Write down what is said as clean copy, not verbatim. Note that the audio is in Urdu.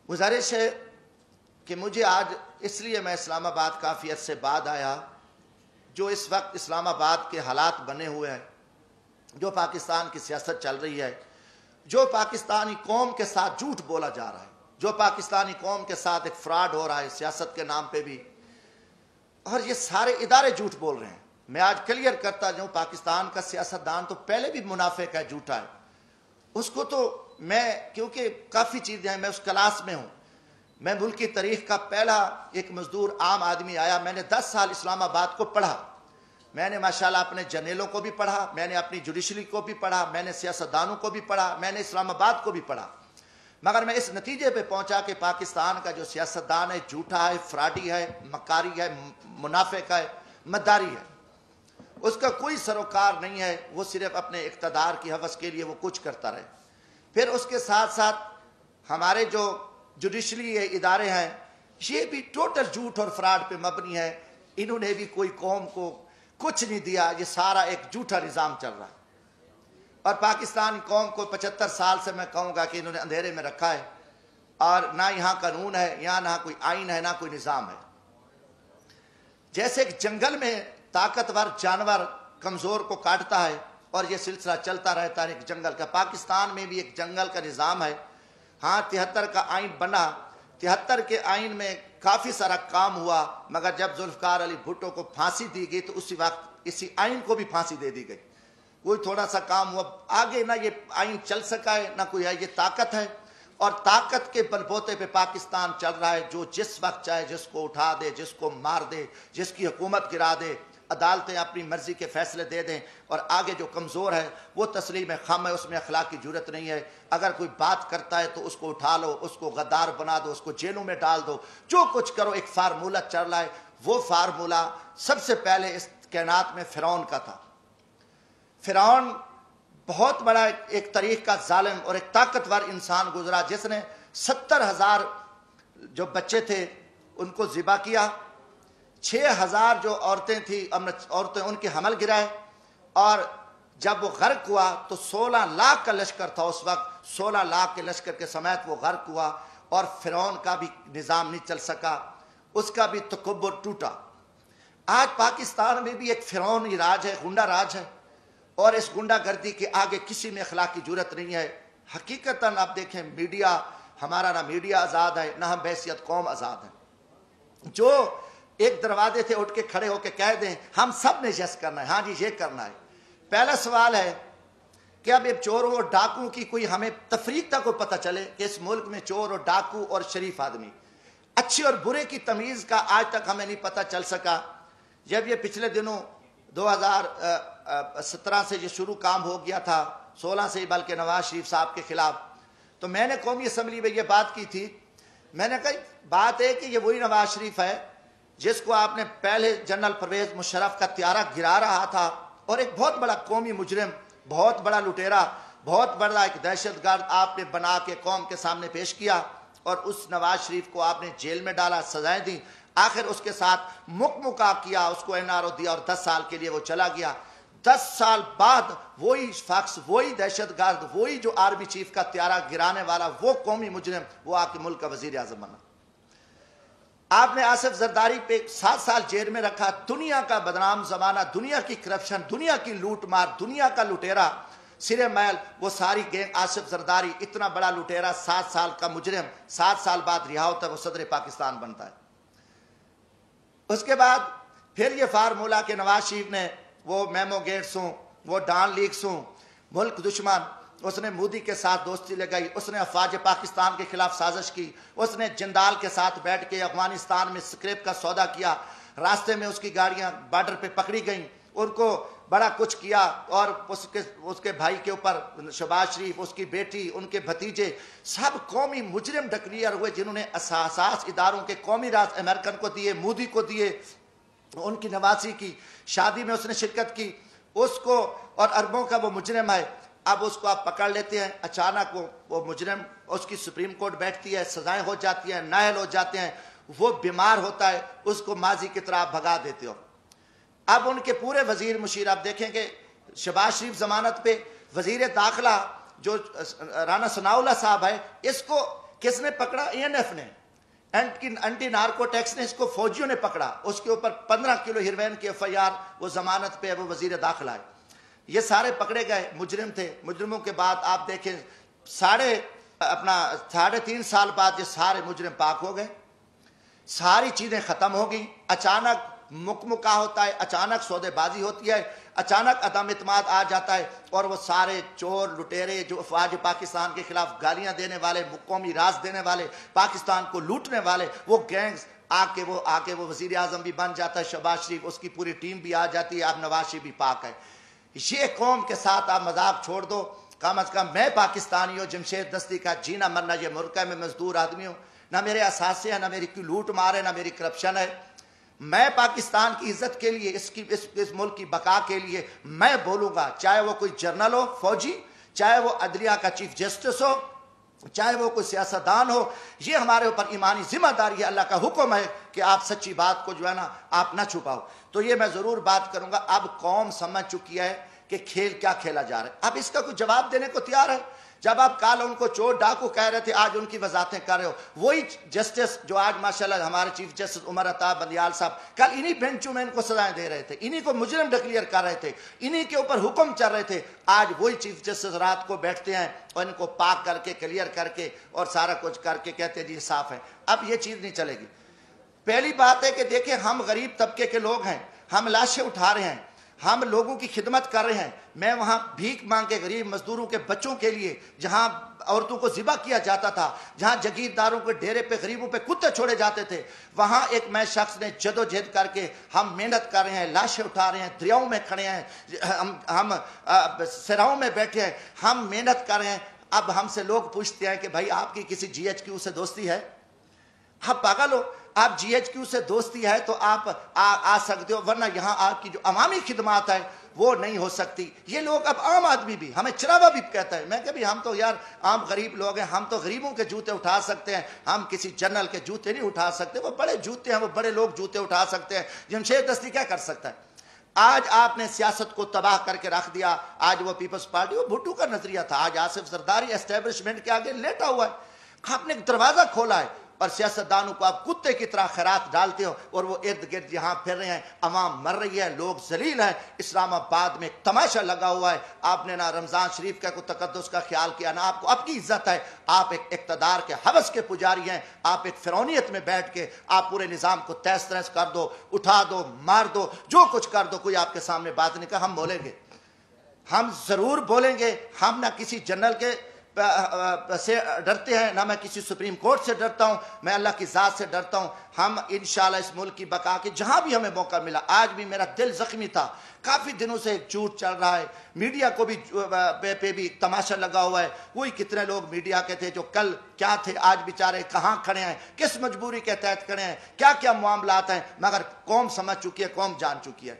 گزارش ہے کہ مجھے آج اس لیے میں اسلام آباد کافی عرصے بعد آیا، جو اس وقت اسلام آباد کے حالات بنے ہوئے ہیں، جو پاکستان کی سیاست چل رہی ہے، جو پاکستانی قوم کے ساتھ جھوٹ بولا جا رہا ہے، جو پاکستانی قوم کے ساتھ ایک فراڈ ہو رہا ہے سیاست کے نام پہ بھی، اور یہ سارے ادارے جھوٹ بول رہے ہیں۔ میں آج کلیئر کرتا جاؤں، پاکستان کا سیاستدان تو پہلے بھی منافق ہے، جھوٹا ہے، اس کو تو میں کیونکہ کافی چیزیں ہیں، میں اس کلاس میں ہوں، میں ملک کی تاریخ کا پہلا ایک مزدور عام آدمی آیا، میں نے 10 سال اسلام آباد کو پڑھا، میں نے ماشاءاللہ اپنے جرنیلوں کو بھی پڑھا، میں نے اپنی جوڈیشری کو بھی پڑھا، میں نے سیاستدانوں کو بھی پڑھا، میں نے اسلام آباد کو بھی پڑھا، مگر میں اس نتیجے پہ پہنچا کہ پاکستان کا جو سیاستدان ہے جھوٹا ہے، فراڈی ہے، مکاری ہے، منافق ہے، مداری ہے، اس کا کوئی سروکار نہیں ہے، وہ صرف اپنے اقتدار کی حوث کے لیے وہ کچھ کرتا رہے۔ پھر اس کے ساتھ ساتھ ہمارے جو جوڈیشری ادارے ہیں یہ بھی ٹوٹل جھوٹ اور فراڈ پہ مبنی ہے، انہوں نے بھی کوئی قوم کو کچھ نہیں دیا، یہ سارا ایک جھوٹا نظام چل رہا ہے، اور پاکستانی قوم کو 75 سال سے میں کہوں گا کہ انہوں نے اندھیرے میں رکھا ہے، اور نہ یہاں قانون ہے، یہاں نہ کوئی آئین ہے، نہ کوئی نظام ہے۔ جیسے ایک جنگل میں طاقتور جانور کمزور کو کاٹتا ہے اور یہ سلسلہ چلتا رہتا ہے ایک جنگل کا، پاکستان میں بھی ایک جنگل کا نظام ہے۔ ہاں 73 کا آئین بنا، 73 کے آئین میں کافی سارا کام ہوا، مگر جب ذوالفقار علی بھٹو کو پھانسی دی گئی تو اسی وقت اسی آئین کو بھی پھانسی دے دی گئی، کوئی تھوڑا سا کام ہوا، آگے نہ یہ آئین چل سکا ہے نہ کوئی ہے، یہ طاقت ہے، اور طاقت کے بل بوتے پہ پاکستان چل رہا ہے، جو جس وقت چاہے جس کو اٹھا دے، جس کو مار دے، جس کی حکومت گرا دے، عدالتیں اپنی مرضی کے فیصلے دے دیں، اور آگے جو کمزور ہے وہ تسلیم خم ہے، اس میں اخلاق کی جرت نہیں ہے، اگر کوئی بات کرتا ہے تو اس کو اٹھا لو، اس کو غدار بنا دو، اس کو جیلوں میں ڈال دو، جو کچھ کرو، ایک فارمولہ چل رہا ہے۔ وہ فارمولہ سب سے پہلے اس کائنات میں فرعون کا تھا۔ فرعون بہت بڑا ایک تاریخ کا ظالم اور ایک طاقتور انسان گزرا، جس نے 70,000 جو بچے تھے ان کو ذبح کیا، 6,000 جو عورتیں تھیں عورتیں ان کے حمل گرائے، اور جب وہ غرق ہوا تو 16 لاکھ کا لشکر تھا اس وقت، 16 لاکھ کے لشکر کے سمیت وہ غرق ہوا، اور فرعون کا بھی نظام نہیں چل سکا، اس کا بھی تکبر ٹوٹا۔ آج پاکستان میں بھی ایک فرعونی راج ہے، غنڈہ راج ہے، اور اس غنڈہ گردی کے آگے کسی میں اخلاق کی جرت نہیں ہے۔ حقیقتاً آپ دیکھیں، میڈیا ہمارا، نہ میڈیا آزاد ہے، نہ ہم بحیثیت قوم آزاد ہیں۔ جو ایک دروازے سے اٹھ کے کھڑے ہو کے کہہ دیں ہم سب نے یس کرنا ہے، ہاں جی یہ کرنا ہے۔ پہلا سوال ہے کہ اب چوروں اور ڈاکو کی کوئی ہمیں تفریق تک کو پتہ چلے کہ اس ملک میں چور اور ڈاکو اور شریف آدمی، اچھے اور برے کی تمیز کا آج تک ہمیں نہیں پتہ چل سکا۔ جب یہ پچھلے دنوں 2017 سے یہ شروع کام ہو گیا تھا، 16 سے بلکہ نواز شریف صاحب کے خلاف، تو میں نے قومی اسمبلی میں یہ بات کی تھی، میں نے کہا بات ہے کہ یہ وہی نواز شریف ہے جس کو آپ نے پہلے جنرل پرویز مشرف کا طیارہ گرا رہا تھا، اور ایک بہت بڑا قومی مجرم، بہت بڑا لٹیرا، بہت بڑا ایک دہشت گرد آپ نے بنا کے قوم کے سامنے پیش کیا، اور اس نواز شریف کو آپ نے جیل میں ڈالا، سزائیں دیں، آخر اس کے ساتھ مکمکا کیا، اس کو NRO دیا، اور 10 سال کے لیے وہ چلا گیا۔ 10 سال بعد وہی شخص، وہی دہشت گرد، وہی جو آرمی چیف کا طیارہ گرانے والا، وہ قومی مجرم، وہ آ کے ملک کا وزیر اعظم بنا۔ آپ نے آصف زرداری پہ 7 سال جیل میں رکھا، دنیا کا بدنام زمانہ، دنیا کی کرپشن، دنیا کی لوٹ مار، دنیا کا لٹیرا، سرے میل، وہ ساری گینگ، آصف زرداری اتنا بڑا لٹیرا، 7 سال کا مجرم، 7 سال بعد رہا ہوتا ہے، وہ صدر پاکستان بنتا ہے۔ اس کے بعد پھر یہ فارمولہ کہ نواز شریف نے وہ میمو گیٹس ہوں، وہ ڈان لیکس ہوں، ملک دشمن، اس نے مودی کے ساتھ دوستی لگائی، اس نے افواج پاکستان کے خلاف سازش کی، اس نے جندال کے ساتھ بیٹھ کے افغانستان میں سکریپ کا سودا کیا، راستے میں اس کی گاڑیاں بارڈر پہ پکڑی گئیں، ان کو بڑا کچھ کیا، اور اس کے بھائی کے اوپر شہباز شریف، اس کی بیٹی، ان کے بھتیجے، سب قومی مجرم ڈکلیئر ہوئے، جنہوں نے اساس اداروں کے قومی راز امریکن کو دیے، مودی کو دیے، ان کی نواسی کی شادی میں اس نے شرکت کی، اس کو، اور اربوں کا وہ مجرم ہے۔ اب اس کو آپ پکڑ لیتے ہیں، اچانک وہ مجرم، اس کی سپریم کورٹ بیٹھتی ہے، سزائیں ہو جاتی ہیں، نااہل ہو جاتے ہیں، وہ بیمار ہوتا ہے، اس کو ماضی کی طرح بھگا دیتے ہو۔ اب ان کے پورے وزیر مشیر، آپ دیکھیں کہ شہباز شریف ضمانت پہ، وزیر داخلہ جو رانا ثناء اللہ صاحب ہے، اس کو کس نے پکڑا؟ ANF نے، اینٹی نارکوٹیکس نے، اس کو فوجیوں نے پکڑا، اس کے اوپر 15 کلو ہیروین کی FIR، وہ ضمانت پہ، وہ وزیر داخلہ ہے، یہ سارے پکڑے گئے، مجرم تھے۔ مجرموں کے بعد آپ دیکھیں 3.5 سال بعد یہ سارے مجرم پاک ہو گئے، ساری چیزیں ختم ہو گئی، اچانک مکمکا ہوتا ہے، اچانک سودے بازی ہوتی ہے، اچانک عدم اعتماد آ جاتا ہے، اور وہ سارے چور لٹیرے جو افواج پاکستان کے خلاف گالیاں دینے والے، قومی راز دینے والے، پاکستان کو لوٹنے والے، وہ گینگز آ کے وہ وزیر اعظم بھی بن جاتا ہے، شہباز شریف، اس کی پوری ٹیم بھی آ جاتی ہے، اب نواز شریف بھی پاک ہے۔ یہ قوم کے ساتھ آپ مذاق چھوڑ دو، کم از کم میں پاکستانی ہوں، جمشید دستی کا جینا مرنا یہ ملک ہے، میں مزدور آدمی ہوں، نہ میرے اثاثے ہیں، نہ میری کوئی لوٹ مار ہے، نہ میری کرپشن ہے۔ میں پاکستان کی عزت کے لیے، اس ملک کی بقا کے لیے میں بولوں گا، چاہے وہ کوئی جرنل ہو، فوجی، چاہے وہ عدلیہ کا چیف جسٹس ہو، چاہے وہ کوئی سیاستدان ہو، یہ ہمارے اوپر ایمانی ذمہ داری ہے، اللہ کا حکم ہے کہ آپ سچی بات کو جو ہے نا آپ نہ چھپاؤ۔ تو یہ میں ضرور بات کروں گا۔ اب قوم سمجھ چکی ہے کہ کھیل کیا کھیلا جا رہا ہے، اب اس کا کوئی جواب دینے کو تیار ہے۔ جب آپ کل ان کو چور ڈاکو کہہ رہے تھے، آج ان کی وضاحتیں کر رہے ہو، وہی جسٹس جو آج ماشاءاللہ ہمارے چیف جسٹس عمر عطا بندیال صاحب کل انہی بینچوں میں ان کو سزائیں دے رہے تھے، انہی کو مجرم ڈکلیئر کر رہے تھے، انہی کے اوپر حکم چل رہے تھے، آج وہی چیف جسٹس رات کو بیٹھتے ہیں اور ان کو پاک کر کے کلیئر کر کے اور سارا کچھ کر کے کہتے ہیں جی صاف ہے۔ اب یہ چیز نہیں چلے گی۔ پہلی بات ہے کہ دیکھیں ہم غریب طبقے کے لوگ ہیں، ہم لاشیں اٹھا رہے ہیں، ہم لوگوں کی خدمت کر رہے ہیں۔ میں وہاں بھیک مانگ کے غریب مزدوروں کے بچوں کے لیے، جہاں عورتوں کو ذبح کیا جاتا تھا، جہاں جگیرداروں کے ڈیرے پہ غریبوں پہ کتے چھوڑے جاتے تھے، وہاں ایک میں شخص نے جدوجہد کر کے ہم محنت کر رہے ہیں، لاشیں اٹھا رہے ہیں، دریاؤں میں کھڑے ہیں، ہم صحراؤں میں بیٹھے ہیں، ہم محنت کر رہے ہیں۔ اب ہم سے لوگ پوچھتے ہیں کہ بھائی آپ کی کسی GHQ سے دوستی ہے؟ آپ پاگل ہو؟ آپ GHQ سے دوستی ہے تو آپ آ سکتے ہو، ورنہ یہاں آپ کی جو عوامی خدمات ہے وہ نہیں ہو سکتی۔ یہ لوگ اب عام آدمی بھی، ہمیں چراوا بھی کہتا ہے، میں کہ بھی ہم تو یار عام غریب لوگ ہیں، ہم تو غریبوں کے جوتے اٹھا سکتے ہیں، ہم کسی جنرل کے جوتے نہیں اٹھا سکتے، وہ بڑے جوتے ہیں، وہ بڑے لوگ جوتے اٹھا سکتے ہیں، جمشید دستی کیا کر سکتا ہے؟ آج آپ نے سیاست کو تباہ کر کے رکھ دیا۔ آج وہ پیپلز پارٹی، وہ بھٹو کا نظریہ تھا، آج آصف زرداری اسٹیبلشمنٹ کے آگے لیٹا ہوا ہے، آپ نے ایک دروازہ کھولا ہے اور سیاستدانوں کو آپ کتے کی طرح خیرات ڈالتے ہو اور وہ ارد گرد یہاں پھر رہے ہیں، عوام مر رہی ہے، لوگ ذلیل ہیں۔ اسلام آباد میں ایک تماشا لگا ہوا ہے، آپ نے نہ رمضان شریف کا کوئی تقدس کا خیال کیا، نہ آپ کو اب کی عزت ہے، آپ ایک اقتدار کے ہوس کے پجاری ہیں، آپ ایک فرعونیت میں بیٹھ کے آپ پورے نظام کو تہس نہس کر دو، اٹھا دو، مار دو، جو کچھ کر دو، کوئی آپ کے سامنے بات نہیں کہا۔ ہم بولیں گے، ہم ضرور بولیں گے، ہم نہ کسی جنرل کے سے ڈرتے ہیں، نہ میں کسی سپریم کورٹ سے ڈرتا ہوں، میں اللہ کی ذات سے ڈرتا ہوں۔ ہم انشاءاللہ اس ملک کی بقا کے جہاں بھی ہمیں موقع ملا، آج بھی میرا دل زخمی تھا، کافی دنوں سے ایک جھوٹ چل رہا ہے، میڈیا کو بھی پہ بھی تماشا لگا ہوا ہے، وہی کتنے لوگ میڈیا کے تھے جو کل کیا تھے، آج بیچارے کہاں کھڑے ہیں، کس مجبوری کے تحت کھڑے ہیں، کیا کیا معاملات ہیں، مگر قوم سمجھ چکی ہے، قوم جان چکی ہے۔